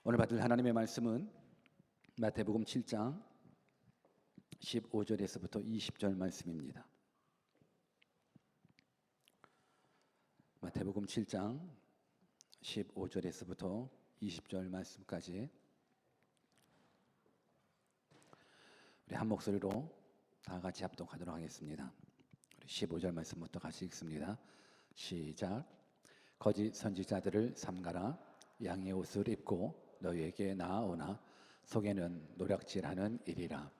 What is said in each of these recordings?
오늘 받을 하나님의 말씀은 마태복음 7장 15절에서부터 20절 말씀입니다. 마태복음 7장 15절에서부터 20절 말씀까지 우리 한 목소리로 다 같이 합독하도록 하겠습니다. 우리 15절 말씀부터 같이 읽습니다. 시작. 거짓 선지자들을 삼가라. 양의 옷을 입고 너희에게 나아오나 속에는 노략질하는 일이라.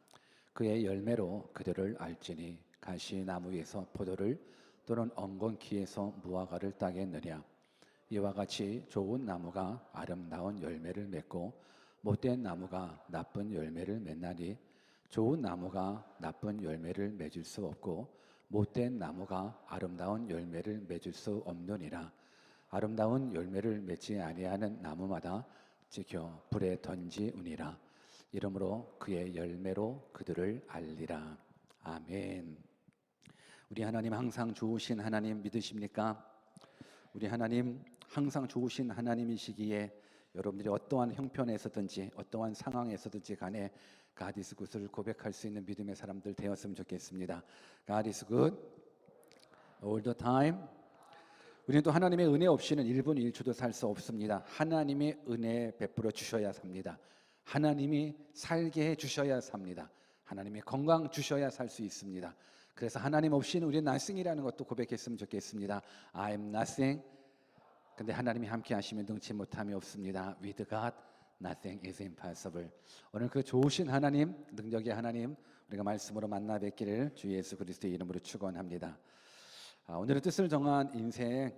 그의 열매로 그들을 알지니 가시나무에서 포도를 또는 엉겅퀴에서 무화과를 따겠느냐. 이와 같이 좋은 나무가 아름다운 열매를 맺고 못된 나무가 나쁜 열매를 맺나니 좋은 나무가 나쁜 열매를 맺을 수 없고 못된 나무가 아름다운 열매를 맺을 수 없느니라. 아름다운 열매를 맺지 아니하는 나무마다 지켜 불에 던지우니라. 이러므로 그의 열매로 그들을 알리라. 아멘. 우리 하나님 항상 좋으신 하나님 믿으십니까? 우리 하나님 항상 좋으신 하나님이시기에 여러분들이 어떠한 형편에서든지 어떠한 상황에서든지 간에 God is good을 고백할 수 있는 믿음의 사람들 되었으면 좋겠습니다. God is good all the time. 우리는 또 하나님의 은혜 없이는 1분 1초도 살 수 없습니다. 하나님의 은혜 베풀어 주셔야 삽니다. 하나님이 살게 해 주셔야 삽니다. 하나님의 건강 주셔야 살 수 있습니다. 그래서 하나님 없이는 우리는 nothing이라는 것도 고백했으면 좋겠습니다. I am nothing. 근데 하나님이 함께 하시면 능치 못함이 없습니다. With God nothing is impossible. 오늘 그 좋으신 하나님, 능력의 하나님 우리가 말씀으로 만나 뵙기를 주 예수 그리스도의 이름으로 축원합니다. 오늘의 뜻을 정한 인생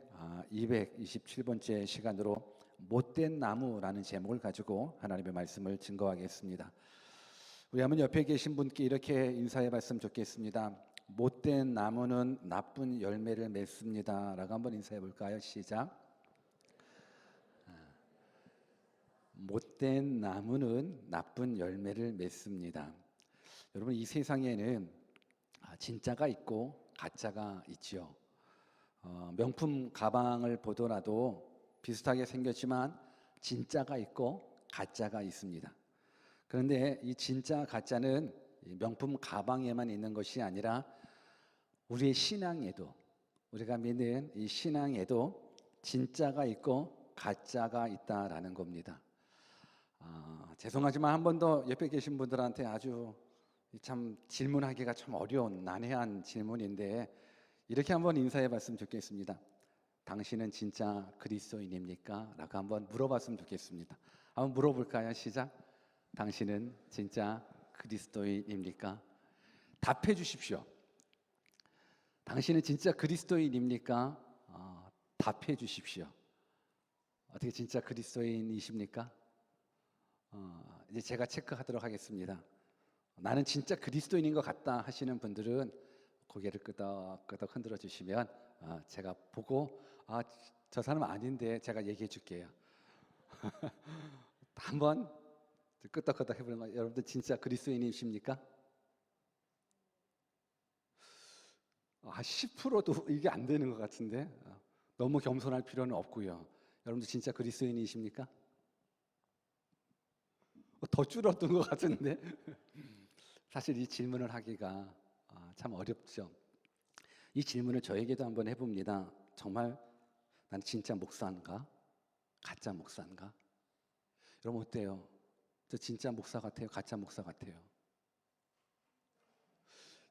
227번째 시간으로 못된 나무라는 제목을 가지고 하나님의 말씀을 증거하겠습니다. 우리 한번 옆에 계신 분께 이렇게 인사해 봤으면 좋겠습니다. 못된 나무는 나쁜 열매를 맺습니다 라고 한번 인사해 볼까요? 시작. 못된 나무는 나쁜 열매를 맺습니다. 여러분, 이 세상에는 진짜가 있고 가짜가 있죠. 명품 가방을 보더라도 비슷하게 생겼지만 진짜가 있고 가짜가 있습니다. 그런데 이 진짜 가짜는 명품 가방에만 있는 것이 아니라 우리의 신앙에도, 우리가 믿는 이 신앙에도 진짜가 있고 가짜가 있다라는 겁니다. 죄송하지만 한 번 더 옆에 계신 분들한테 아주 참 질문하기가 참 어려운 난해한 질문인데 이렇게 한번 인사해 봤으면 좋겠습니다. 당신은 진짜 그리스도인입니까? 라고 한번 물어봤으면 좋겠습니다. 한번 물어볼까요? 시작. 당신은 진짜 그리스도인입니까? 답해 주십시오. 당신은 진짜 그리스도인입니까? 답해 주십시오. 어떻게 진짜 그리스도인이십니까? 이제 제가 체크하도록 하겠습니다. 나는 진짜 그리스도인인 것 같다 하시는 분들은 고개를 끄덕끄덕 흔들어 주시면 제가 보고 저 사람 아닌데 제가 얘기해 줄게요. 한번 끄덕끄덕 해보는 거. 여러분들 진짜 그리스도인이십니까? 10%도 이게 안 되는 것 같은데 너무 겸손할 필요는 없고요. 여러분들 진짜 그리스도인이십니까? 더 줄었던 것 같은데 사실 이 질문을 하기가 참 어렵죠. 이 질문을 저에게도 한번 해봅니다. 정말 난 진짜 목사인가? 가짜 목사인가? 여러분 어때요? 저 진짜 목사 같아요? 가짜 목사 같아요?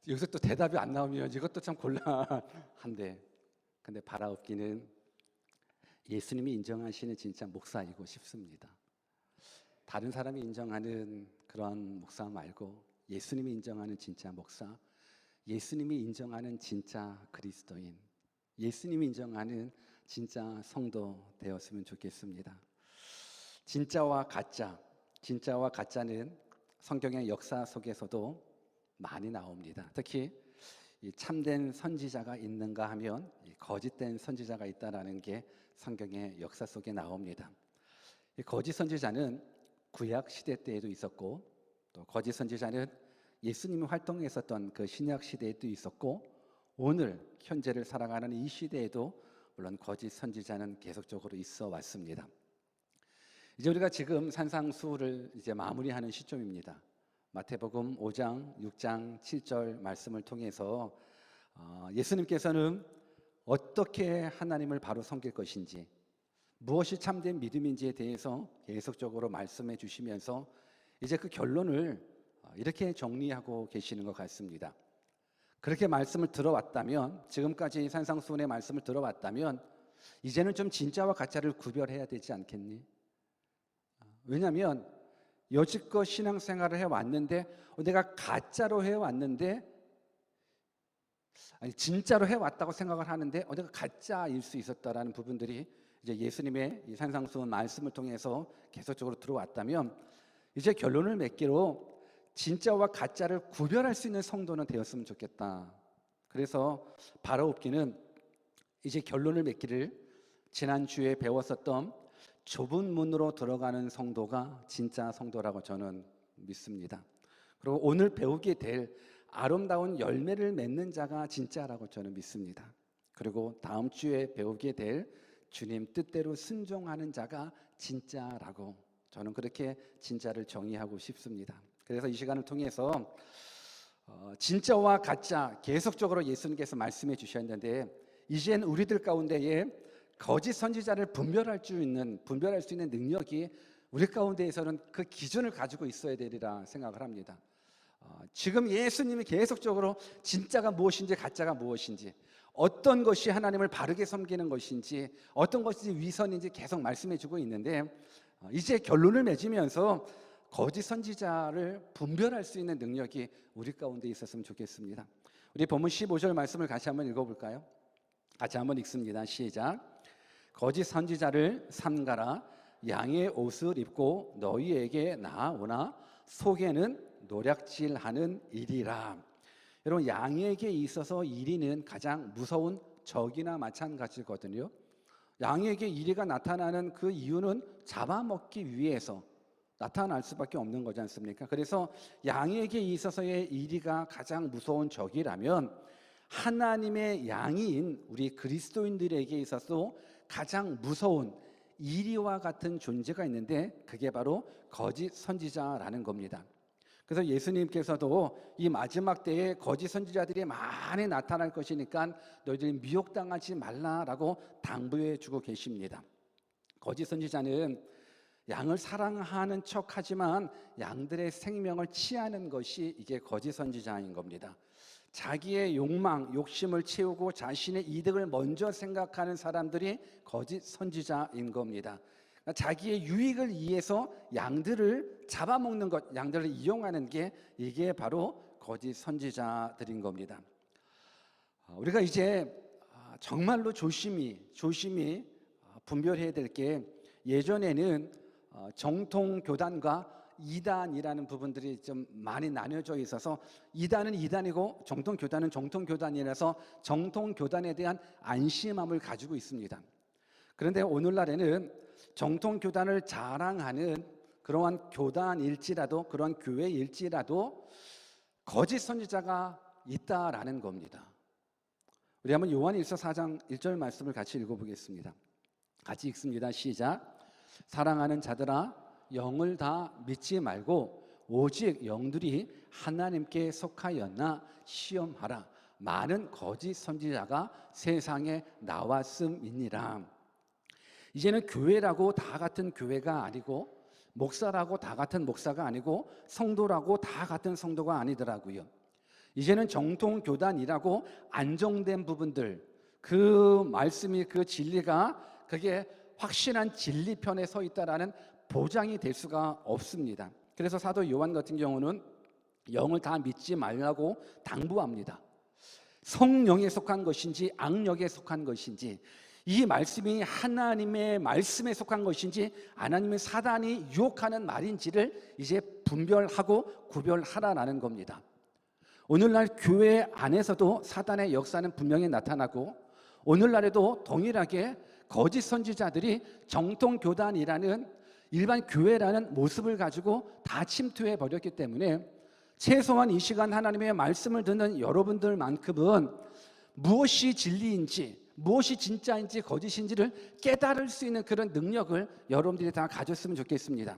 여기서 또 대답이 안 나오면 이것도 참 곤란한데, 근데 바라옵기는 예수님이 인정하시는 진짜 목사이고 싶습니다. 다른 사람이 인정하는 그런 목사 말고 예수님이 인정하는 진짜 목사, 예수님이 인정하는 진짜 그리스도인, 예수님이 인정하는 진짜 성도 되었으면 좋겠습니다. 진짜와 가짜는 성경의 역사 속에서도 많이 나옵니다. 특히 이 참된 선지자가 있는가 하면 거짓된 선지자가 있다라는 게 성경의 역사 속에 나옵니다. 이 거짓 선지자는 구약 시대 때에도 있었고 또 거짓 선지자는 예수님이 활동했었던 그 신약 시대에도 있었고 오늘 현재를 살아가는 이 시대에도 물론 거짓 선지자는 계속적으로 있어 왔습니다. 이제 우리가 지금 산상수훈을 이제 마무리하는 시점입니다. 마태복음 5장, 6장, 7절 말씀을 통해서 예수님께서는 어떻게 하나님을 바로 섬길 것인지, 무엇이 참된 믿음인지에 대해서 계속적으로 말씀해 주시면서 이제 그 결론을 이렇게 정리하고 계시는 것 같습니다. 그렇게 말씀을 들어왔다면, 지금까지 산상수훈의 말씀을 들어왔다면 이제는 좀 진짜와 가짜를 구별해야 되지 않겠니? 왜냐하면 여지껏 신앙생활을 해왔는데 내가 가짜로 해왔는데, 아니 진짜로 해왔다고 생각을 하는데 내가 가짜일 수 있었다라는 부분들이 이제 예수님의 이 산상수훈 말씀을 통해서 계속적으로 들어왔다면, 이제 결론을 맺기로 진짜와 가짜를 구별할 수 있는 성도는 되었으면 좋겠다. 그래서 바라옵기는 이제 결론을 맺기를 지난주에 배웠었던 좁은 문으로 들어가는 성도가 진짜 성도라고 저는 믿습니다. 그리고 오늘 배우게 될 아름다운 열매를 맺는 자가 진짜라고 저는 믿습니다. 그리고 다음 주에 배우게 될 주님 뜻대로 순종하는 자가 진짜라고, 저는 그렇게 진짜를 정의하고 싶습니다. 그래서 이 시간을 통해서 진짜와 가짜 계속적으로 예수님께서 말씀해 주셨는데, 이젠 우리들 가운데에 거짓 선지자를 분별할 수 있는 능력이 우리 가운데에서는 그 기준을 가지고 있어야 되리라 생각을 합니다. 지금 예수님이 계속적으로 진짜가 무엇인지 가짜가 무엇인지, 어떤 것이 하나님을 바르게 섬기는 것인지, 어떤 것이 위선인지 계속 말씀해 주고 있는데, 이제 결론을 맺으면서 거짓 선지자를 분별할 수 있는 능력이 우리 가운데 있었으면 좋겠습니다. 우리 본문 15절 말씀을 같이 한번 읽어볼까요? 같이 한번 읽습니다. 시작. 거짓 선지자를 삼가라. 양의 옷을 입고 너희에게 나아오나 속에는 노략질하는 이리라. 여러분, 양에게 있어서 이리는 가장 무서운 적이나 마찬가지거든요. 양에게 이리가 나타나는 그 이유는 잡아먹기 위해서 나타날 수밖에 없는 거지 않습니까? 그래서 양에게 있어서의 이리가 가장 무서운 적이라면, 하나님의 양인 우리 그리스도인들에게 있어서 가장 무서운 이리와 같은 존재가 있는데, 그게 바로 거짓 선지자라는 겁니다. 그래서 예수님께서도 이 마지막 때에 거짓 선지자들이 많이 나타날 것이니까 너희들이 미혹당하지 말라라고 당부해 주고 계십니다. 거짓 선지자는 양을 사랑하는 척하지만 양들의 생명을 취하는 것이 이게 거짓 선지자인 겁니다. 자기의 욕망, 욕심을 채우고 자신의 이득을 먼저 생각하는 사람들이 거짓 선지자인 겁니다. 그러니까 자기의 유익을 위해서 양들을 잡아먹는 것, 양들을 이용하는 게 이게 바로 거짓 선지자들인 겁니다. 우리가 이제 정말로 조심히 분별해야 될 게, 예전에는 정통교단과 이단이라는 부분들이 좀 많이 나뉘어져 있어서, 이단은 이단이고 정통교단은 정통교단이라서 정통교단에 대한 안심함을 가지고 있습니다. 그런데 오늘날에는 정통교단을 자랑하는 그러한 교단일지라도, 그러한 교회일지라도 거짓 선지자가 있다라는 겁니다. 우리 한번 요한일서 4장 1절 말씀을 같이 읽어보겠습니다. 같이 읽습니다. 시작. 사랑하는 자들아, 영을 다 믿지 말고 오직 영들이 하나님께 속하였나 시험하라. 많은 거짓 선지자가 세상에 나왔음이니라. 이제는 교회라고 다 같은 교회가 아니고, 목사라고 다 같은 목사가 아니고, 성도라고 다 같은 성도가 아니더라고요. 이제는 정통교단이라고 안정된 부분들, 그 말씀이, 그 진리가 그게 확실한 진리편에 서 있다라는 보장이 될 수가 없습니다. 그래서 사도 요한 같은 경우는 영을 다 믿지 말라고 당부합니다. 성령에 속한 것인지 악령에 속한 것인지, 이 말씀이 하나님의 말씀에 속한 것인지 하나님의 사단이 유혹하는 말인지를 이제 분별하고 구별하라라는 겁니다. 오늘날 교회 안에서도 사단의 역사는 분명히 나타나고, 오늘날에도 동일하게 거짓 선지자들이 정통교단이라는 일반 교회라는 모습을 가지고 다 침투해 버렸기 때문에, 최소한 이 시간 하나님의 말씀을 듣는 여러분들만큼은 무엇이 진리인지, 무엇이 진짜인지 거짓인지를 깨달을 수 있는 그런 능력을 여러분들이 다 가졌으면 좋겠습니다.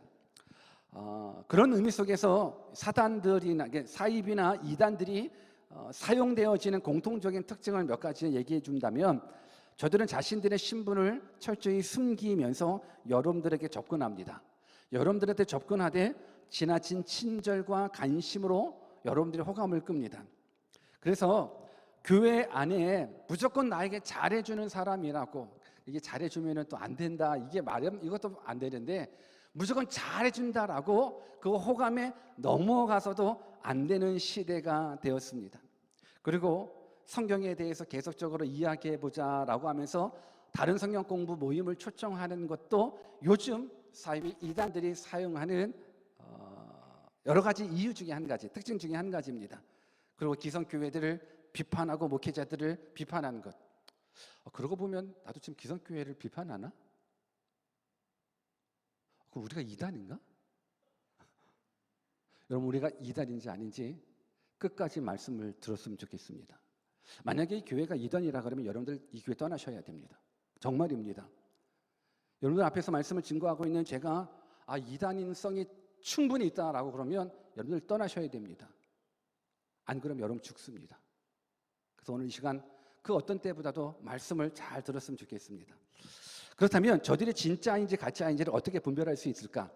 그런 의미 속에서 사단들이나 사입이나 이단들이 사용되어지는 공통적인 특징을 몇 가지 얘기해 준다면, 저들은 자신들의 신분을 철저히 숨기면서 여러분들에게 접근합니다. 여러분들한테 접근하되 지나친 친절과 관심으로 여러분들의 호감을 끕니다. 그래서 교회 안에 무조건 나에게 잘해주는 사람이라고, 이게 잘해주면 또 안 된다, 이게 말하면 이것도 안 되는데, 무조건 잘해준다라고 그 호감에 넘어가서도 안 되는 시대가 되었습니다. 그리고 성경에 대해서 계속적으로 이야기해보자라고 하면서 다른 성경 공부 모임을 초청하는 것도 요즘 이단들이 사용하는 여러 가지 이유 중에 한 가지, 특징 중에 한 가지입니다. 그리고 기성교회들을 비판하고 목회자들을 비판하는 것. 그러고 보면 나도 지금 기성교회를 비판하나? 그럼 우리가 이단인가? 여러분, 우리가 이단인지 아닌지 끝까지 말씀을 들었으면 좋겠습니다. 만약에 이 교회가 이단이라 그러면 여러분들 이 교회 떠나셔야 됩니다. 정말입니다. 여러분들 앞에서 말씀을 증거하고 있는 제가 이단인성이 충분히 있다라고 그러면 여러분들 떠나셔야 됩니다. 안 그러면 여러분 죽습니다. 그래서 오늘 이 시간 그 어떤 때보다도 말씀을 잘 들었으면 좋겠습니다. 그렇다면 저들이 진짜인지 가짜인지를 어떻게 분별할 수 있을까?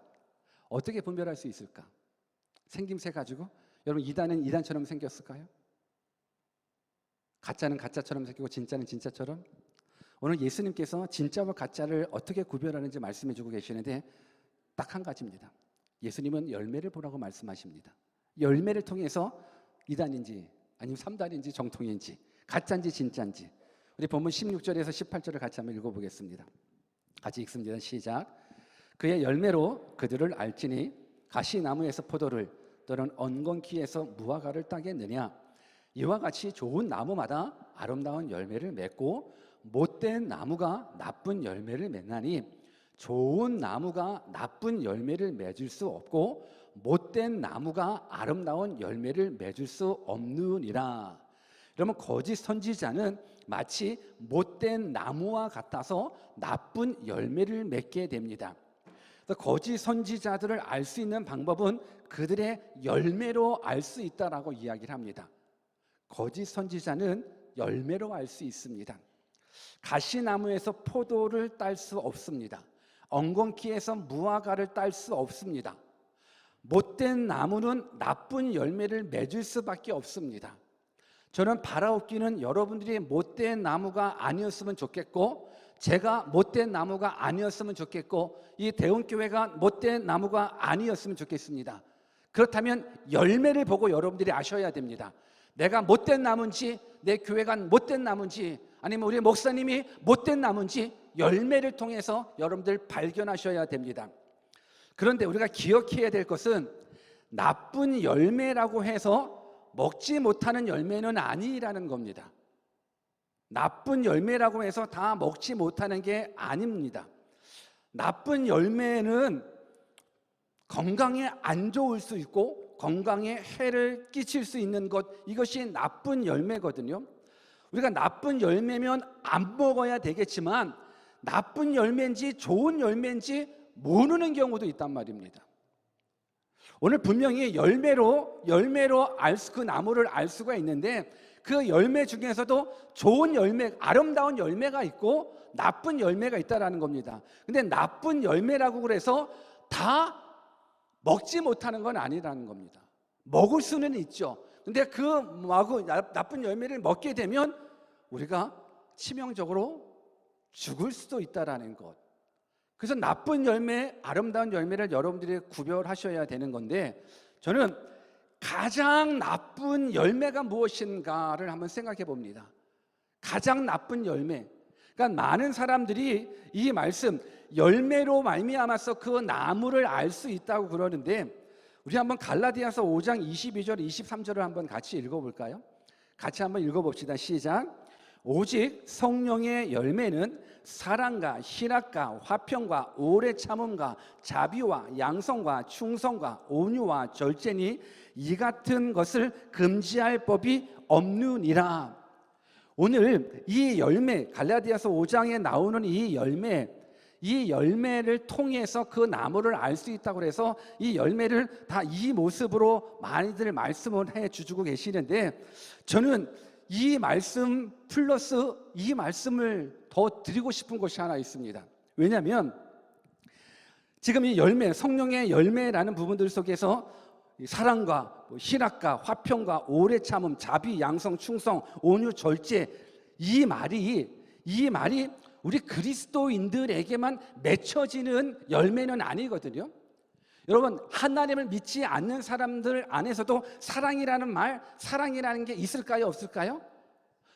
어떻게 분별할 수 있을까? 생김새 가지고 여러분, 이단은 이단처럼 생겼을까요? 가짜는 가짜처럼 생기고 진짜는 진짜처럼? 오늘 예수님께서 진짜와 가짜를 어떻게 구별하는지 말씀해 주고 계시는데 딱 한 가지입니다. 예수님은 열매를 보라고 말씀하십니다. 열매를 통해서 이단인지 아니면 삼단인지 정통인지 가짜인지 진짜인지, 우리 본문 16절에서 18절을 같이 한번 읽어보겠습니다. 같이 읽습니다. 시작. 그의 열매로 그들을 알지니 가시나무에서 포도를 또는 엉겅퀴에서 무화과를 따겠느냐. 이와 같이 좋은 나무마다 아름다운 열매를 맺고 못된 나무가 나쁜 열매를 맺나니 좋은 나무가 나쁜 열매를 맺을 수 없고 못된 나무가 아름다운 열매를 맺을 수 없느니라. 그러면 거짓 선지자는 마치 못된 나무와 같아서 나쁜 열매를 맺게 됩니다. 그래서 거짓 선지자들을 알 수 있는 방법은 그들의 열매로 알 수 있다라고 이야기를 합니다. 거짓 선지자는 열매로 알 수 있습니다. 가시나무에서 포도를 딸 수 없습니다. 엉겅퀴에서 무화과를 딸 수 없습니다. 못된 나무는 나쁜 열매를 맺을 수밖에 없습니다. 저는 바라옵기는 여러분들이 못된 나무가 아니었으면 좋겠고, 제가 못된 나무가 아니었으면 좋겠고, 이 대원교회가 못된 나무가 아니었으면 좋겠습니다. 그렇다면 열매를 보고 여러분들이 아셔야 됩니다. 내가 못된 나무인지, 내 교회가 못된 나무인지, 아니면 우리 목사님이 못된 나무인지 열매를 통해서 여러분들 발견하셔야 됩니다. 그런데 우리가 기억해야 될 것은 나쁜 열매라고 해서 먹지 못하는 열매는 아니라는 겁니다. 나쁜 열매라고 해서 다 먹지 못하는 게 아닙니다. 나쁜 열매는 건강에 안 좋을 수 있고 건강에 해를 끼칠 수 있는 것, 이것이 나쁜 열매거든요. 우리가 나쁜 열매면 안 먹어야 되겠지만 나쁜 열매인지 좋은 열매인지 모르는 경우도 있단 말입니다. 오늘 분명히 열매로 그 나무를 알 수가 있는데, 그 열매 중에서도 좋은 열매, 아름다운 열매가 있고 나쁜 열매가 있다라는 겁니다. 근데 나쁜 열매라고 그래서 다 먹지 못하는 건 아니라는 겁니다. 먹을 수는 있죠. 근데 그 나쁜 열매를 먹게 되면 우리가 치명적으로 죽을 수도 있다라는 것. 그래서 나쁜 열매, 아름다운 열매를 여러분들이 구별하셔야 되는 건데, 저는 가장 나쁜 열매가 무엇인가를 한번 생각해 봅니다. 가장 나쁜 열매. 그러니까 많은 사람들이 이 말씀, 열매로 말미암아서 그 나무를 알 수 있다고 그러는데, 우리 한번 갈라디아서 5장 22절, 23절을 한번 같이 읽어볼까요? 같이 한번 읽어봅시다. 시작. 오직 성령의 열매는 사랑과 희락과 화평과 오래 참음과 자비와 양성과 충성과 온유와 절제니 이 같은 것을 금지할 법이 없느니라. 오늘 이 열매, 갈라디아서 5장에 나오는 이 열매를 통해서 그 나무를 알 수 있다고 해서 이 열매를 다 이 모습으로 많이들 말씀을 해주고 계시는데, 저는 이 말씀 플러스 이 말씀을 더 드리고 싶은 것이 하나 있습니다. 왜냐하면 지금 이 열매, 성령의 열매라는 부분들 속에서 사랑과 희락과 화평과 오래 참음, 자비, 양성, 충성, 온유, 절제, 이 말이 우리 그리스도인들에게만 맺혀지는 열매는 아니거든요. 여러분, 하나님을 믿지 않는 사람들 안에서도 사랑이라는 말, 사랑이라는 게 있을까요, 없을까요?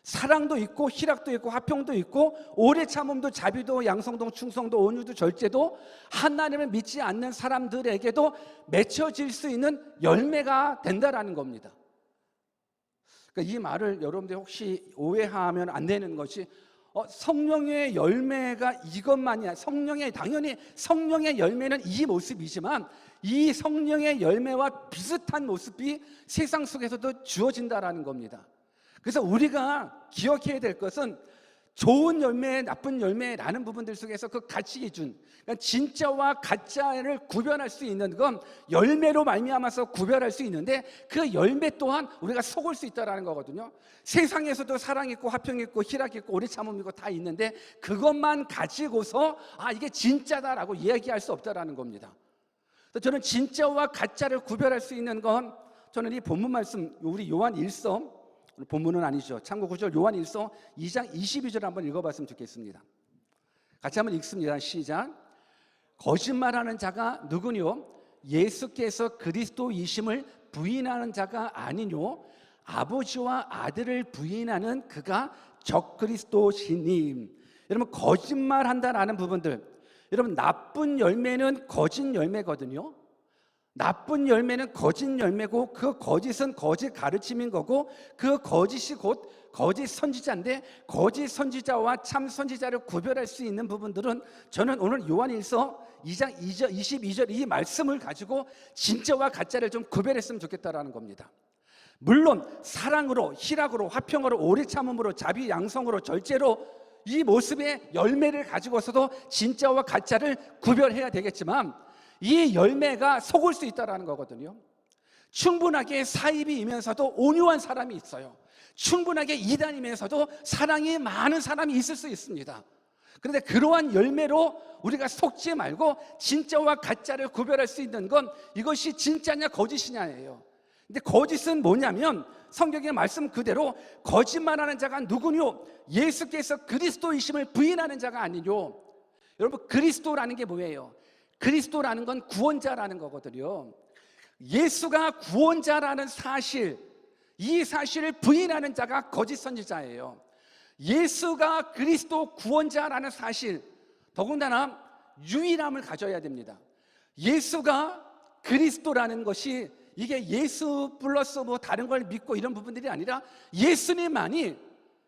사랑도 있고 희락도 있고 화평도 있고 오래 참음도 자비도 양성도 충성도 온유도 절제도 하나님을 믿지 않는 사람들에게도 맺혀질 수 있는 열매가 된다라는 겁니다. 그러니까 이 말을 여러분들 혹시 오해하면 안 되는 것이 성령의 열매가 이것만이야. 당연히 성령의 열매는 이 모습이지만 이 성령의 열매와 비슷한 모습이 세상 속에서도 주어진다라는 겁니다. 그래서 우리가 기억해야 될 것은 좋은 열매, 나쁜 열매라는 부분들 속에서 그 가치 기준, 그러니까 진짜와 가짜를 구별할 수 있는 건 열매로 말미암아서 구별할 수 있는데, 그 열매 또한 우리가 속을 수 있다는 거거든요. 세상에서도 사랑 있고 화평 있고 희락 있고 오래 참음 있고 다 있는데 그것만 가지고서 이게 진짜다라고 이야기할 수 없다라는 겁니다. 저는 진짜와 가짜를 구별할 수 있는 건, 저는 이 본문 말씀, 우리 요한 1서, 본문은 아니죠. 참고 구절 요한 1서 2장 22절 한번 읽어봤으면 좋겠습니다. 같이 한번 읽습니다. 시작. 거짓말하는 자가 누구뇨? 예수께서 그리스도이심을 부인하는 자가 아니뇨? 아버지와 아들을 부인하는 그가 적그리스도시니. 여러분, 거짓말한다라는 부분들, 여러분, 나쁜 열매는 거짓 열매거든요. 나쁜 열매는 거짓 열매고, 그 거짓은 거짓 가르침인 거고, 그 거짓이 곧 거짓 선지자인데, 거짓 선지자와 참 선지자를 구별할 수 있는 부분들은 저는 오늘 요한일서 2장 22절 이 말씀을 가지고 진짜와 가짜를 좀 구별했으면 좋겠다라는 겁니다. 물론 사랑으로, 희락으로, 화평으로, 오래 참음으로, 자비, 양성으로, 절제로 이 모습의 열매를 가지고서도 진짜와 가짜를 구별해야 되겠지만, 이 열매가 속을 수 있다는 거거든요. 충분하게 사입이면서도 온유한 사람이 있어요. 충분하게 이단이면서도 사랑이 많은 사람이 있을 수 있습니다. 그런데 그러한 열매로 우리가 속지 말고 진짜와 가짜를 구별할 수 있는 건 이것이 진짜냐 거짓이냐예요. 근데 거짓은 뭐냐면 성경의 말씀 그대로 거짓말하는 자가 누구뇨? 예수께서 그리스도이심을 부인하는 자가 아니뇨. 여러분, 그리스도라는 게 뭐예요? 그리스도라는 건 구원자라는 거거든요. 예수가 구원자라는 사실, 이 사실을 부인하는 자가 거짓 선지자예요. 예수가 그리스도 구원자라는 사실, 더군다나 유일함을 가져야 됩니다. 예수가 그리스도라는 것이 이게 예수 플러스 뭐 다른 걸 믿고 이런 부분들이 아니라 예수님만이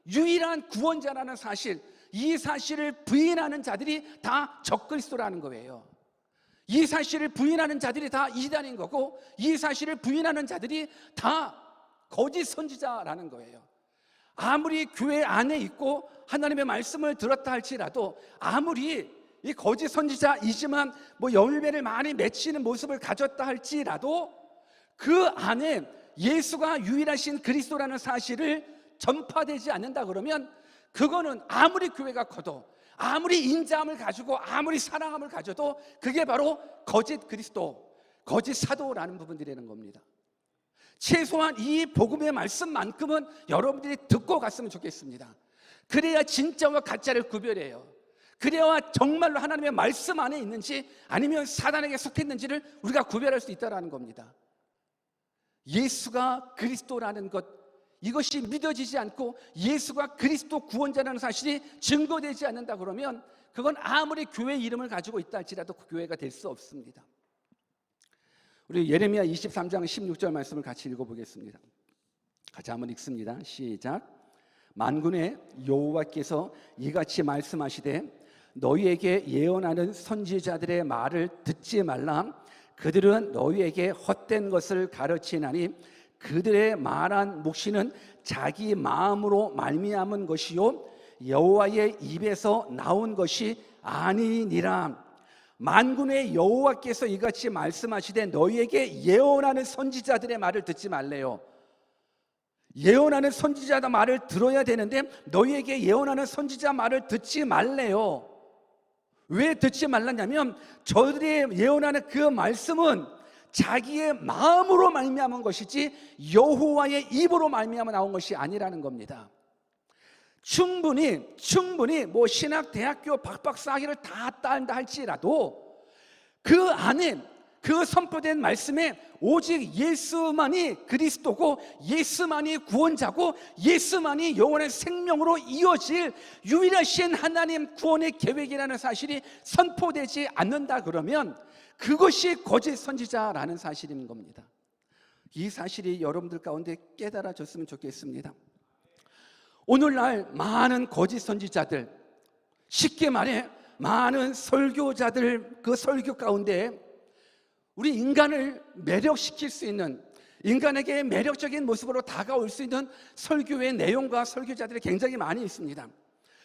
유일한 구원자라는 사실, 이 사실을 부인하는 자들이 다 적그리스도라는 거예요. 이 사실을 부인하는 자들이 다 이단인 거고, 이 사실을 부인하는 자들이 다 거짓 선지자라는 거예요. 아무리 교회 안에 있고 하나님의 말씀을 들었다 할지라도, 아무리 이 거짓 선지자이지만 뭐 열매를 많이 맺히는 모습을 가졌다 할지라도, 그 안에 예수가 유일하신 그리스도라는 사실을 전파되지 않는다 그러면, 그거는 아무리 교회가 커도, 아무리 인자함을 가지고 아무리 사랑함을 가져도 그게 바로 거짓 그리스도, 거짓 사도라는 부분들이라는 겁니다. 최소한 이 복음의 말씀만큼은 여러분들이 듣고 갔으면 좋겠습니다. 그래야 진짜와 가짜를 구별해요. 그래야 정말로 하나님의 말씀 안에 있는지 아니면 사단에게 속했는지를 우리가 구별할 수 있다는 겁니다. 예수가 그리스도라는 것, 이것이 믿어지지 않고 예수가 그리스도 구원자라는 사실이 증거되지 않는다 그러면, 그건 아무리 교회 이름을 가지고 있다 할지라도 그 교회가 될 수 없습니다. 우리 예레미야 23장 16절 말씀을 같이 읽어보겠습니다. 같이 한번 읽습니다. 시작. 만군의 여호와께서 이같이 말씀하시되 너희에게 예언하는 선지자들의 말을 듣지 말라. 그들은 너희에게 헛된 것을 가르치나니 그들의 말한 묵시는 자기 마음으로 말미암은 것이요 여호와의 입에서 나온 것이 아니니라. 만군의 여호와께서 이같이 말씀하시되 너희에게 예언하는 선지자들의 말을 듣지 말래요. 예언하는 선지자의 말을 들어야 되는데 너희에게 예언하는 선지자 말을 듣지 말래요. 왜 듣지 말랐냐면 저들이 예언하는 그 말씀은 자기의 마음으로 말미암은 것이지 여호와의 입으로 말미암아 나온 것이 아니라는 겁니다. 충분히 뭐 신학대학교 박박사 학위를 다 딴다 할지라도 그 안에 그 선포된 말씀에 오직 예수만이 그리스도고 예수만이 구원자고 예수만이 영원한 생명으로 이어질 유일하신 하나님 구원의 계획이라는 사실이 선포되지 않는다 그러면 그것이 거짓 선지자라는 사실인 겁니다. 이 사실이 여러분들 가운데 깨달아졌으면 좋겠습니다. 오늘날 많은 거짓 선지자들, 쉽게 말해 많은 설교자들, 그 설교 가운데 우리 인간을 매력시킬 수 있는, 인간에게 매력적인 모습으로 다가올 수 있는 설교의 내용과 설교자들이 굉장히 많이 있습니다.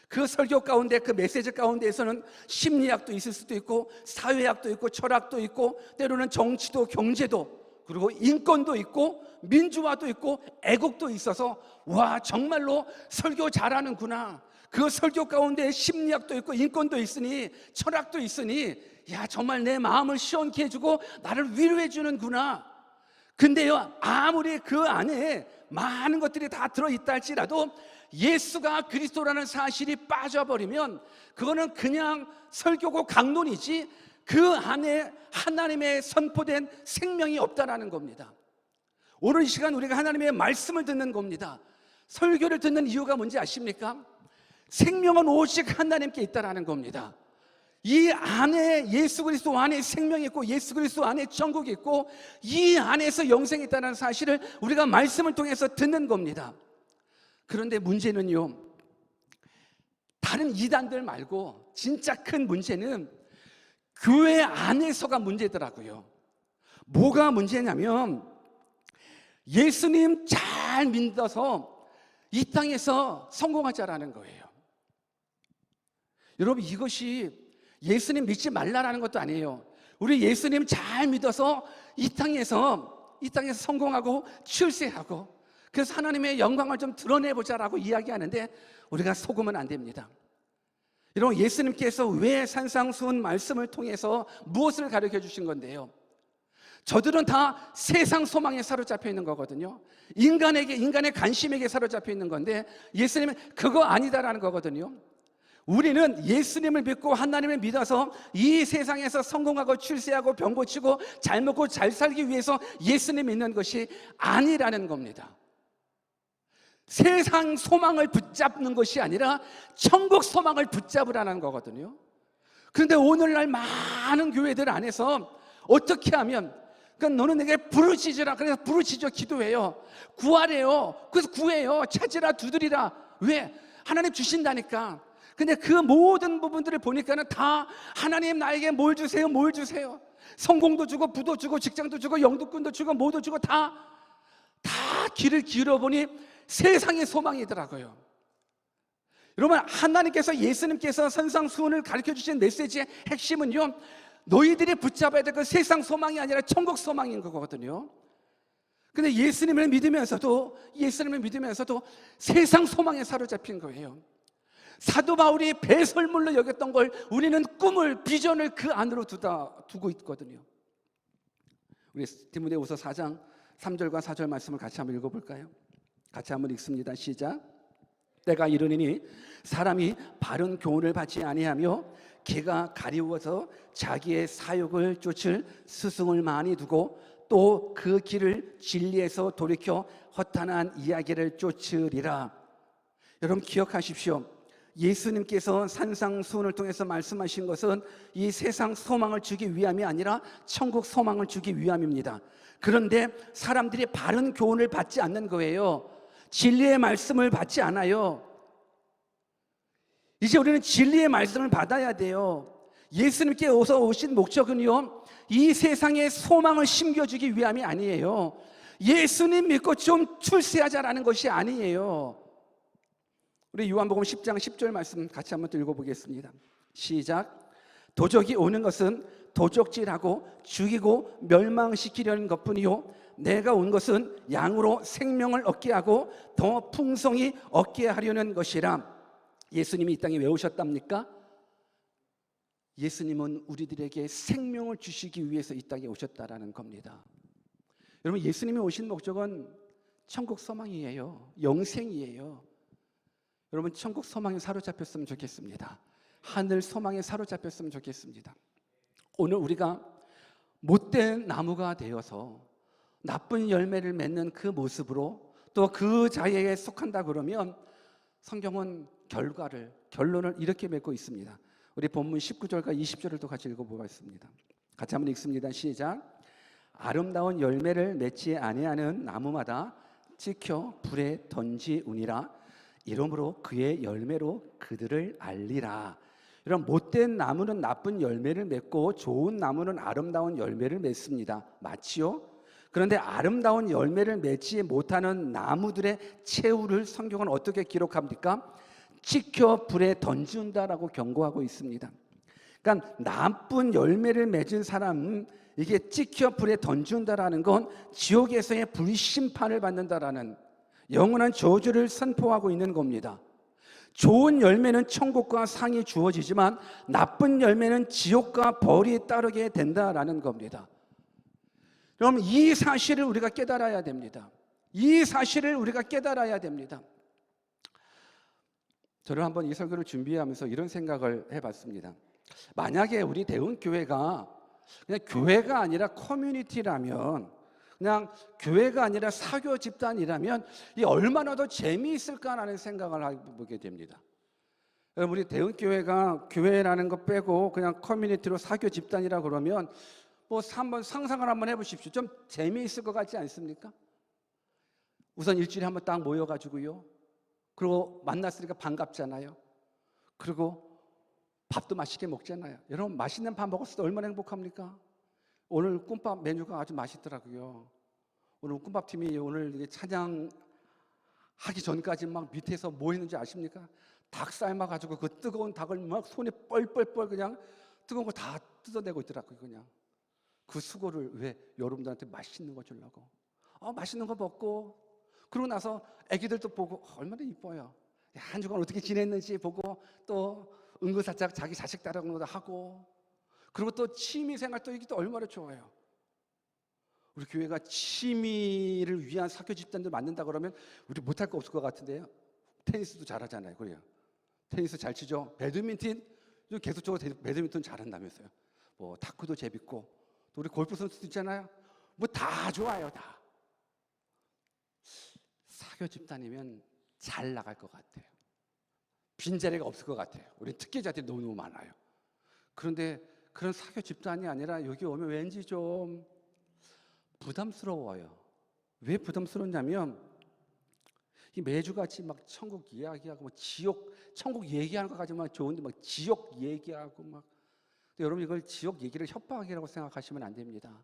그 설교 가운데, 그 메시지 가운데에서는 심리학도 있을 수도 있고 사회학도 있고 철학도 있고 때로는 정치도 경제도 그리고 인권도 있고 민주화도 있고 애국도 있어서 와 정말로 설교 잘하는구나, 그 설교 가운데 심리학도 있고 인권도 있으니 철학도 있으니 야 정말 내 마음을 시원케 해주고 나를 위로해 주는구나. 근데요 아무리 그 안에 많은 것들이 다 들어있다 할지라도 예수가 그리스도라는 사실이 빠져버리면 그거는 그냥 설교고 강론이지 그 안에 하나님의 선포된 생명이 없다라는 겁니다. 오늘 이 시간 우리가 하나님의 말씀을 듣는 겁니다. 설교를 듣는 이유가 뭔지 아십니까? 생명은 오직 하나님께 있다라는 겁니다. 이 안에 예수 그리스도 안에 생명이 있고 예수 그리스도 안에 천국이 있고 이 안에서 영생이 있다는 사실을 우리가 말씀을 통해서 듣는 겁니다. 그런데 문제는요, 다른 이단들 말고 진짜 큰 문제는 교회 안에서가 문제더라고요. 뭐가 문제냐면 예수님 잘 믿어서 이 땅에서 성공하자라는 거예요. 여러분 이것이 예수님 믿지 말라라는 것도 아니에요. 우리 예수님 잘 믿어서 이 땅에서 성공하고 출세하고 그래서 하나님의 영광을 좀 드러내보자라고 이야기하는데 우리가 속으면 안 됩니다. 여러분 예수님께서 왜 산상수훈 말씀을 통해서 무엇을 가르쳐 주신 건데요? 저들은 다 세상 소망에 사로잡혀 있는 거거든요. 인간의 관심에게 사로잡혀 있는 건데 예수님은 그거 아니다라는 거거든요. 우리는 예수님을 믿고 하나님을 믿어서 이 세상에서 성공하고 출세하고 병 고치고 잘 먹고 잘 살기 위해서 예수님 믿는 것이 아니라는 겁니다. 세상 소망을 붙잡는 것이 아니라 천국 소망을 붙잡으라는 거거든요. 그런데 오늘날 많은 교회들 안에서 어떻게 하면 그러니까 너는 내게 부르짖으라, 그래서 부르짖어 기도해요, 구하래요, 그래서 구해요, 찾으라 두드리라. 왜? 하나님 주신다니까. 근데 그 모든 부분들을 보니까는 다 하나님 나에게 뭘 주세요, 뭘 주세요. 성공도 주고 부도 주고 직장도 주고 영도권도 주고 뭐도 주고 다 귀를 기울여 보니 세상의 소망이더라고요. 여러분 하나님께서 예수님께서 산상수훈을 가르쳐 주신 메시지의 핵심은요, 너희들이 붙잡아야 될 그 세상 소망이 아니라 천국 소망인 거거든요. 근데 예수님을 믿으면서도 세상 소망에 사로잡힌 거예요. 사도 바울이 배설물로 여겼던 걸 우리는 꿈을, 비전을 그 안으로 두고 있거든요. 우리 디모데후서 4장 3절과 4절 말씀을 같이 한번 읽어볼까요? 같이 한번 읽습니다. 시작. 때가 이르니니 사람이 바른 교훈을 받지 아니하며 개가 가리워서 자기의 사욕을 쫓을 스승을 많이 두고 또 그 길을 진리에서 돌이켜 허탄한 이야기를 쫓으리라. 여러분 기억하십시오. 예수님께서 산상수훈을 통해서 말씀하신 것은 이 세상 소망을 주기 위함이 아니라 천국 소망을 주기 위함입니다. 그런데 사람들이 바른 교훈을 받지 않는 거예요. 진리의 말씀을 받지 않아요. 이제 우리는 진리의 말씀을 받아야 돼요. 예수님께서 오신 목적은요, 이 세상에 소망을 심겨주기 위함이 아니에요. 예수님 믿고 좀 출세하자라는 것이 아니에요. 우리 요한복음 10장 10절 말씀 같이 한번 읽어보겠습니다. 시작. 도적이 오는 것은 도적질하고 죽이고 멸망시키려는 것뿐이요 내가 온 것은 양으로 생명을 얻게 하고 더 풍성히 얻게 하려는 것이라. 예수님이 이 땅에 왜 오셨답니까? 예수님은 우리들에게 생명을 주시기 위해서 이 땅에 오셨다라는 겁니다. 여러분, 예수님이 오신 목적은 천국 소망이에요. 영생이에요. 여러분, 천국 소망에 사로잡혔으면 좋겠습니다. 하늘 소망에 사로잡혔으면 좋겠습니다. 오늘 우리가 못된 나무가 되어서 나쁜 열매를 맺는 그 모습으로 또 그 자리에 속한다 그러면 성경은 결론을 이렇게 맺고 있습니다. 우리 본문 19절과 20절을 또 같이 읽어보겠습니다. 같이 한번 읽습니다. 시작. 아름다운 열매를 맺지 아니하는 나무마다 찍혀 불에 던지우니라. 이러므로 그의 열매로 그들을 알리라. 이런 못된 나무는 나쁜 열매를 맺고 좋은 나무는 아름다운 열매를 맺습니다. 맞지요? 그런데 아름다운 열매를 맺지 못하는 나무들의 최후를 성경은 어떻게 기록합니까? 찍혀 불에 던진다라고 경고하고 있습니다. 그러니까 나쁜 열매를 맺은 사람은 이게 찍혀 불에 던진다라는 건 지옥에서의 불심판을 받는다라는 영원한 저주를 선포하고 있는 겁니다. 좋은 열매는 천국과 상이 주어지지만 나쁜 열매는 지옥과 벌이 따르게 된다라는 겁니다. 그럼 이 사실을 우리가 깨달아야 됩니다. 이 사실을 우리가 깨달아야 됩니다. 저는 한번 이 설교를 준비하면서 이런 생각을 해봤습니다. 만약에 우리 대흥교회가 그냥 교회가 아니라 커뮤니티라면, 그냥 교회가 아니라 사교 집단이라면 이 얼마나 더 재미있을까라는 생각을 해보게 됩니다. 여러분, 우리 대흥교회가 교회라는 거 빼고 그냥 커뮤니티로 사교 집단이라 그러면 뭐 한번 상상을 한번 해보십시오. 좀 재미있을 것 같지 않습니까? 우선 일주일에 한번 딱 모여가지고요. 그리고 만났으니까 반갑잖아요. 그리고 밥도 맛있게 먹잖아요. 여러분, 맛있는 밥 먹었을 때 얼마나 행복합니까? 오늘 꿈밥 메뉴가 아주 맛있더라고요. 오늘 꿈밥팀이 오늘 찬양 하기 전까지 막 밑에서 뭐 했는지 아십니까? 닭 삶아가지고 그 뜨거운 닭을 막 손에 뻘뻘뻘 그냥 뜨거운 거 다 뜯어내고 있더라고요. 그냥 그 수고를 왜? 여러분들한테 맛있는 거 주려고. 맛있는 거 먹고 그러고 나서 애기들도 보고 얼마나 이뻐요. 한 주간 어떻게 지냈는지 보고 또 은근슬쩍 자기 자식 따르는 것도 하고, 그리고 또 취미생활 또 이게 또 얼마나 좋아요. 우리 교회가 취미를 위한 사교 집단들 만든다 그러면 우리 못할 거 없을 것 같은데요. 테니스도 잘하잖아요. 그래요. 테니스 잘 치죠. 배드민턴 계속적으로 배드민턴 잘한다면서요. 뭐 탁구도 재밌고, 또 우리 골프 선수도 있잖아요. 뭐 다 좋아요. 다. 사교 집단이면 잘 나갈 것 같아요. 빈자리가 없을 것 같아요. 우리 특기자들이 너무 많아요. 그런데 그런 사교 집단이 아니라 여기 오면 왠지 좀 부담스러워요. 왜 부담스럽냐면 이 매주같이 막 천국 이야기하고 막 천국 얘기하는 것까지만 좋은데 막 지옥 얘기하고 막. 근데 여러분, 이걸 지옥 얘기를 협박이라고 생각하시면 안 됩니다.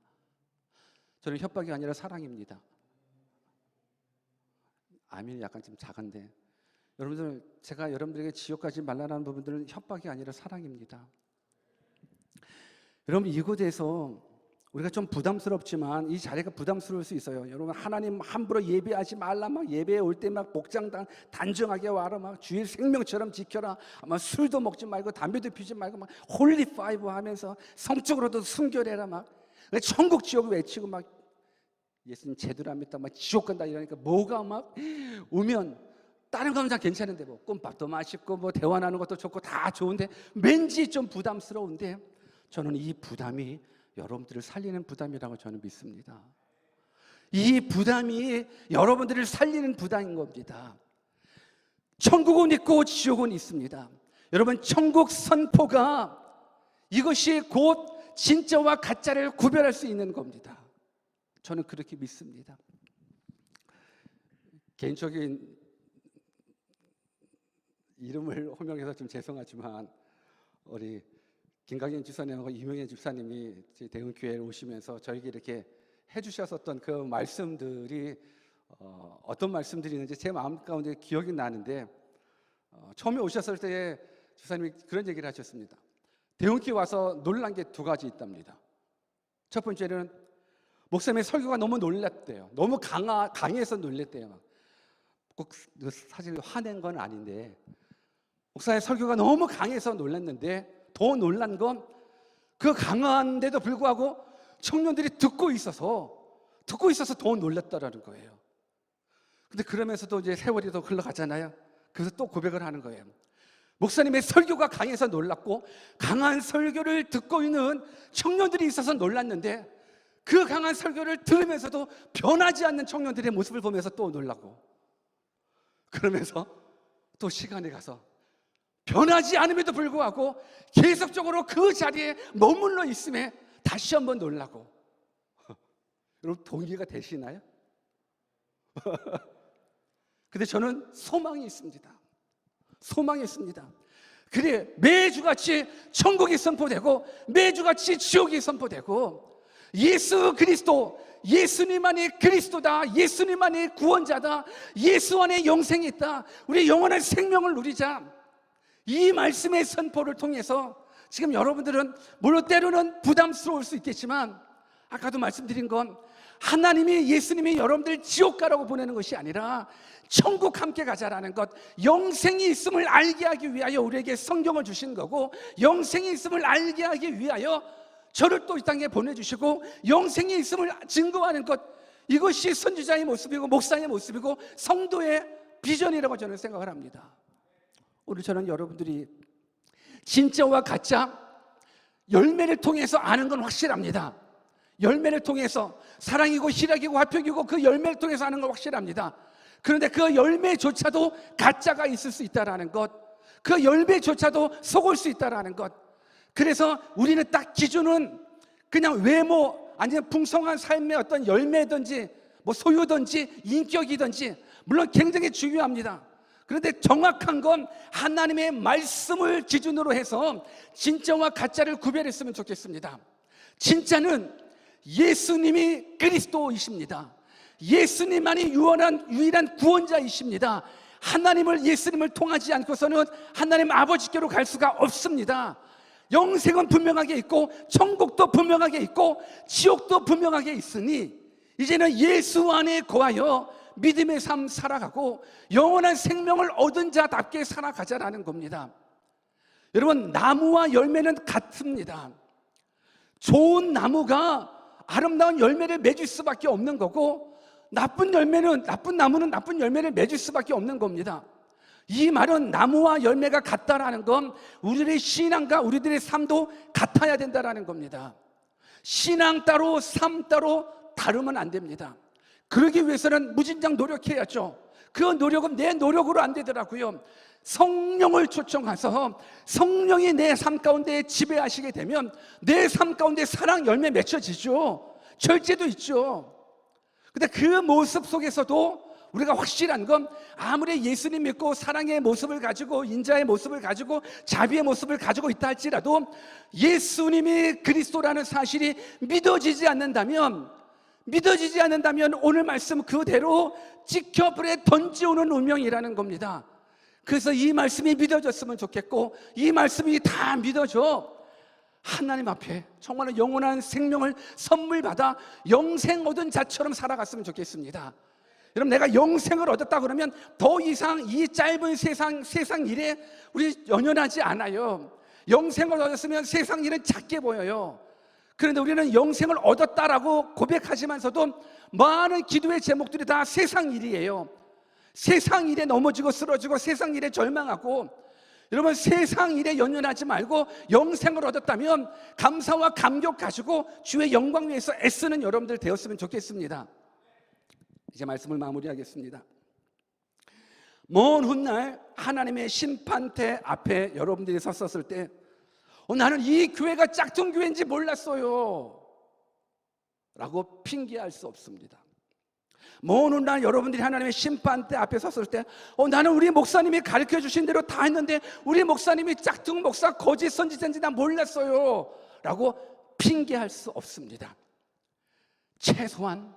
저는 협박이 아니라 사랑입니다. 아멘이 약간 좀 작은데, 여러분들, 제가 여러분들에게 지옥 가지 말라는 부분들은 협박이 아니라 사랑입니다. 여러분, 이곳에서 우리가 좀 부담스럽지만 이 자리가 부담스러울 수 있어요. 여러분, 하나님 함부로 예배하지 말라, 막 예배에 올 때 막 복장 단정하게 와라, 막 주일 생명처럼 지켜라, 아마 술도 먹지 말고 담배도 피우지 말고 막 홀리 파이브 하면서 성적으로도 순결해라, 막 천국 지옥 외치고 막 예수님 제대로 안 믿다 막 지옥 간다 이러니까 뭐가 막 오면 다른 건 다 괜찮은데 뭐 꿈밥도 맛있고 뭐 대화 나누는 것도 좋고 다 좋은데 왠지 좀 부담스러운데, 저는 이 부담이 여러분들을 살리는 부담이라고 저는 믿습니다. 이 부담이 여러분들을 살리는 부담인 겁니다. 천국은 있고 지옥은 있습니다. 여러분, 천국 선포가 이것이 곧 진짜와 가짜를 구별할 수 있는 겁니다. 저는 그렇게 믿습니다. 개인적인 이름을 호명해서 좀 죄송하지만 우리 김강현 집사님하고 이명현 집사님이 대흥교회에 오시면서 저에게 이렇게 해주셨었던 그 말씀들이 어떤 말씀들이 있는지 제 마음 가운데 기억이 나는데, 처음에 오셨을 때에 주사님이 그런 얘기를 하셨습니다. 대운기 와서 놀란 게 두 가지 있답니다. 첫 번째는 목사님의 설교가 너무 놀랐대요. 너무 강해서 놀랬대요. 꼭 사실 화낸 건 아닌데, 목사의 설교가 너무 강해서 놀랐는데, 더 놀란 건 그 강한데도 불구하고 청년들이 듣고 있어서 더 놀랐다라는 거예요. 근데 그러면서도 이제 세월이 더 흘러가잖아요. 그래서 또 고백을 하는 거예요. 목사님의 설교가 강해서 놀랐고, 강한 설교를 듣고 있는 청년들이 있어서 놀랐는데, 그 강한 설교를 들으면서도 변하지 않는 청년들의 모습을 보면서 또 놀라고, 그러면서 또 시간이 가서 변하지 않음에도 불구하고 계속적으로 그 자리에 머물러 있음에 다시 한번 놀라고. 여러분, 동기가 되시나요? 근데 저는 소망이 있습니다. 소망이 있습니다. 그래, 매주같이 천국이 선포되고 매주같이 지옥이 선포되고, 예수 그리스도, 예수님만이 그리스도다, 예수님만이 구원자다, 예수 안에 영생이 있다, 우리 영원한 생명을 누리자, 이 말씀의 선포를 통해서 지금 여러분들은 물론 때로는 부담스러울 수 있겠지만, 아까도 말씀드린 건 하나님이, 예수님이 여러분들 지옥 가라고 보내는 것이 아니라 천국 함께 가자라는 것, 영생이 있음을 알게 하기 위하여 우리에게 성경을 주신 거고, 영생이 있음을 알게 하기 위하여 저를 또 이 땅에 보내주시고 영생이 있음을 증거하는 것, 이것이 선지자의 모습이고 목사의 모습이고 성도의 비전이라고 저는 생각을 합니다. 오늘 저는 여러분들이 진짜와 가짜 열매를 통해서 아는 건 확실합니다. 열매를 통해서, 사랑이고 희락이고 화평이고 그 열매를 통해서 아는 건 확실합니다. 그런데 그 열매조차도 가짜가 있을 수 있다는 것, 그 열매조차도 속을 수 있다는 것. 그래서 우리는 딱 기준은 그냥 외모, 아니면 풍성한 삶의 어떤 열매든지 뭐 소유든지 인격이든지 물론 굉장히 중요합니다. 그런데 정확한 건 하나님의 말씀을 기준으로 해서 진짜와 가짜를 구별했으면 좋겠습니다. 진짜는 예수님이 그리스도이십니다. 예수님만이 유일한 구원자이십니다. 하나님을, 예수님을 통하지 않고서는 하나님 아버지께로 갈 수가 없습니다. 영생은 분명하게 있고 천국도 분명하게 있고 지옥도 분명하게 있으니 이제는 예수 안에 거하여 믿음의 삶 살아가고 영원한 생명을 얻은 자답게 살아가자라는 겁니다. 여러분, 나무와 열매는 같습니다. 좋은 나무가 아름다운 열매를 맺을 수밖에 없는 거고, 나쁜 나무는 나쁜 열매를 맺을 수밖에 없는 겁니다. 이 말은 나무와 열매가 같다라는 건 우리들의 신앙과 우리들의 삶도 같아야 된다라는 겁니다. 신앙 따로 삶 따로 다르면 안 됩니다. 그러기 위해서는 무진장 노력해야죠. 그 노력은 내 노력으로 안 되더라고요. 성령을 초청해서 성령이 내 삶 가운데 지배하시게 되면 내 삶 가운데 사랑 열매 맺혀지죠. 절제도 있죠. 근데 그 모습 속에서도 우리가 확실한 건, 아무리 예수님 믿고 사랑의 모습을 가지고 인자의 모습을 가지고 자비의 모습을 가지고 있다 할지라도 예수님이 그리스도라는 사실이 믿어지지 않는다면 오늘 말씀 그대로 찍혀 불에 던지오는 운명이라는 겁니다. 그래서 이 말씀이 믿어졌으면 좋겠고, 이 말씀이 다 믿어져 하나님 앞에 정말 영원한 생명을 선물 받아 영생 얻은 자처럼 살아갔으면 좋겠습니다. 여러분, 내가 영생을 얻었다 그러면 더 이상 이 짧은 세상 일에 우리 연연하지 않아요. 영생을 얻었으면 세상 일은 작게 보여요. 그런데 우리는 영생을 얻었다라고 고백하지만서도 많은 기도의 제목들이 다 세상 일이에요. 세상 일에 넘어지고 쓰러지고 세상 일에 절망하고, 여러분, 세상 일에 연연하지 말고 영생을 얻었다면 감사와 감격 가지고 주의 영광 위해서 애쓰는 여러분들 되었으면 좋겠습니다. 이제 말씀을 마무리하겠습니다. 먼 훗날 하나님의 심판대 앞에 여러분들이 섰었을 때 나는 이 교회가 짝퉁 교회인지 몰랐어요 라고 핑계할 수 없습니다. 먼 훗날 여러분들이 하나님의 심판대 앞에 섰을 때 나는 우리 목사님이 가르쳐 주신 대로 다 했는데 우리 목사님이 짝퉁 목사, 거짓 선지자인지 난 몰랐어요 라고 핑계할 수 없습니다. 최소한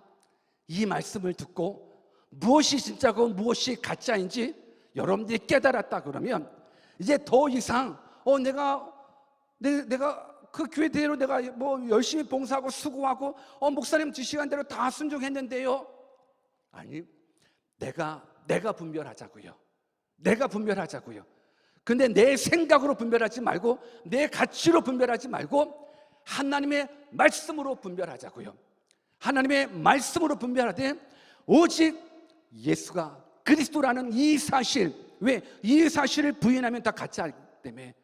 이 말씀을 듣고 무엇이 진짜고 무엇이 가짜인지 여러분들이 깨달았다 그러면 이제 더 이상 내가 그 교회대로 내가 뭐 열심히 봉사하고 수고하고 목사님 지시간대로 다 순종했는데요. 아니, 내가 분별하자고요. 내가 분별하자고요. 근데 내 생각으로 분별하지 말고 내 가치로 분별하지 말고 하나님의 말씀으로 분별하자고요. 하나님의 말씀으로 분별하되 오직 예수가 그리스도라는 이 사실, 왜? 이 사실을 부인하면 다 가짜이기 때문에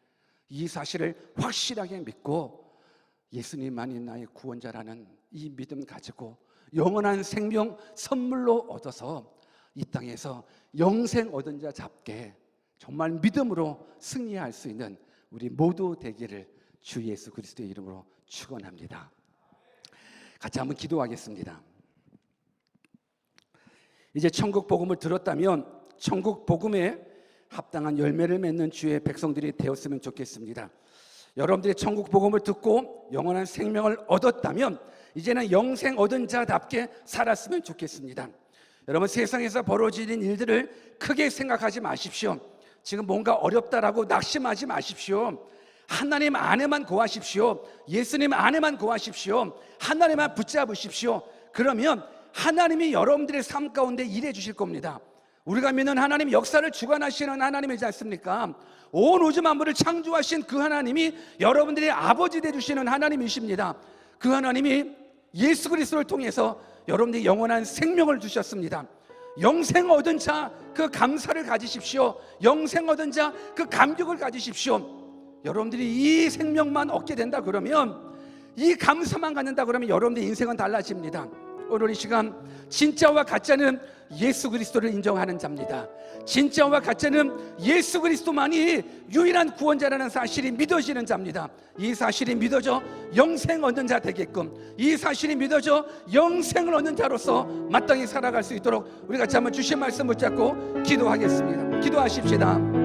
이 사실을 확실하게 믿고 예수님만이 나의 구원자라는 이 믿음 가지고 영원한 생명 선물로 얻어서 이 땅에서 영생 얻은 자 잡게 정말 믿음으로 승리할 수 있는 우리 모두 되기를 주 예수 그리스도의 이름으로 축원합니다. 같이 한번 기도하겠습니다. 이제 천국 복음을 들었다면 천국 복음에 합당한 열매를 맺는 주의 백성들이 되었으면 좋겠습니다. 여러분들이 천국 복음을 듣고 영원한 생명을 얻었다면 이제는 영생 얻은 자답게 살았으면 좋겠습니다. 여러분, 세상에서 벌어지는 일들을 크게 생각하지 마십시오. 지금 뭔가 어렵다라고 낙심하지 마십시오. 하나님 안에만 거하십시오. 예수님 안에만 거하십시오. 하나님만 붙잡으십시오. 그러면 하나님이 여러분들의 삶 가운데 일해 주실 겁니다. 우리가 믿는 하나님, 역사를 주관하시는 하나님이지 않습니까? 온 우주 만물을 창조하신 그 하나님이 여러분들의 아버지 되주시는 하나님이십니다. 그 하나님이 예수 그리스도를 통해서 여러분들이 영원한 생명을 주셨습니다. 영생 얻은 자 그 감사를 가지십시오. 영생 얻은 자 그 감격을 가지십시오. 여러분들이 이 생명만 얻게 된다 그러면, 이 감사만 갖는다 그러면 여러분들의 인생은 달라집니다. 오늘 이 시간 진짜와 가짜는 예수 그리스도를 인정하는 자입니다. 진짜와 가짜는 예수 그리스도만이 유일한 구원자라는 사실이 믿어지는 자입니다. 이 사실이 믿어져 영생 얻는 자 되게끔, 이 사실이 믿어져 영생을 얻는 자로서 마땅히 살아갈 수 있도록 우리 같이 한번 주신 말씀 붙잡고 기도하겠습니다. 기도하십시다.